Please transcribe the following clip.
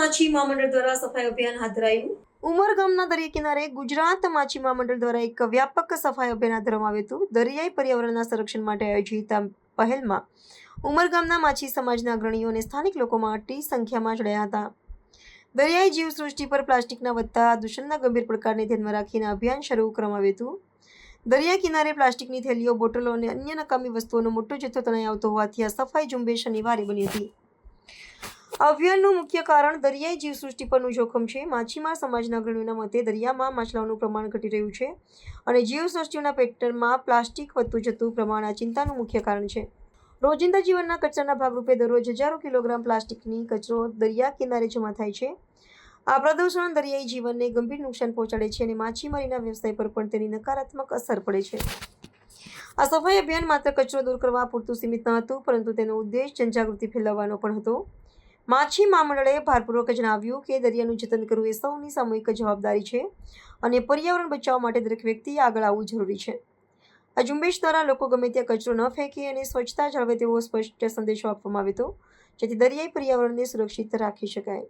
માછી મહામંડળ દ્વારા સફાઈ અભિયાન હાથ ધરાયું। ઉમરગામના દરિયા કિનારે ગુજરાત માછી મહામંડળ દ્વારા એક વ્યાપક સફાઈ અભિયાન હાથ ધરવામાં આવ્યું હતું। દરિયાઈ પર્યાવરણના સંરક્ષણ માટે આયોજિત આ પહેલમાં ઉમરગામના માછી સમાજના અગ્રણીઓ અને સ્થાનિક લોકો મોટી સંખ્યામાં જોડાયા હતા। દરિયાઈ જીવસૃષ્ટિ પર પ્લાસ્ટિકના વધતા દૂષણના ગંભીર પડકારને ધ્યાનમાં રાખીને અભિયાન શરૂ કરવામાં આવ્યું હતું। દરિયા કિનારે પ્લાસ્ટિકની થેલીઓ, બોટલો અને અન્ય નકામી વસ્તુઓનો મોટો જથ્થો તણાઈ આવતો હોવાથી આ સફાઈ ઝુંબેશ અનિવાર્ય બની હતી। અભિયાનનું મુખ્ય કારણ દરિયાઈ જીવસૃષ્ટિ પરનું જોખમ છે। માછીમાર સમાજના અગ્રણીઓના મતે દરિયામાં માછલાઓનું પ્રમાણ ઘટી રહ્યું છે અને જીવસૃષ્ટિઓના પેટર્નમાં પ્લાસ્ટિક વધતું જતું પ્રમાણ આ ચિંતાનું મુખ્ય કારણ છે। રોજિંદા જીવનના કચરાના ભાગરૂપે દરરોજ હજારો કિલોગ્રામ પ્લાસ્ટિકની કચરો દરિયા કિનારે જમા થાય છે। આ પ્રદૂષણ દરિયાઈ જીવનને ગંભીર નુકસાન પહોંચાડે છે અને માછીમારીના વ્યવસાય પર પણ તેની નકારાત્મક અસર પડે છે। આ સફાઈ અભિયાન માત્ર કચરો દૂર કરવા પૂરતું સીમિત ન હતું, પરંતુ તેનો ઉદ્દેશ જનજાગૃતિ ફેલાવવાનો પણ હતો। માછી મહામંડળે ભારપૂર્વક જણાવ્યું કે દરિયાનું જતન કરવું એ સૌની સામૂહિક જવાબદારી છે અને પર્યાવરણ બચાવવા માટે દરેક વ્યક્તિએ આગળ આવવું જરૂરી છે। આ ઝુંબેશ દ્વારા લોકો ગમે ત્યાં કચરો ન ફેંકે અને સ્વચ્છતા જાળવે તેવો સ્પષ્ટ સંદેશો આપવામાં આવ્યો હતો, જેથી દરિયાઈ પર્યાવરણને સુરક્ષિત રાખી શકાય।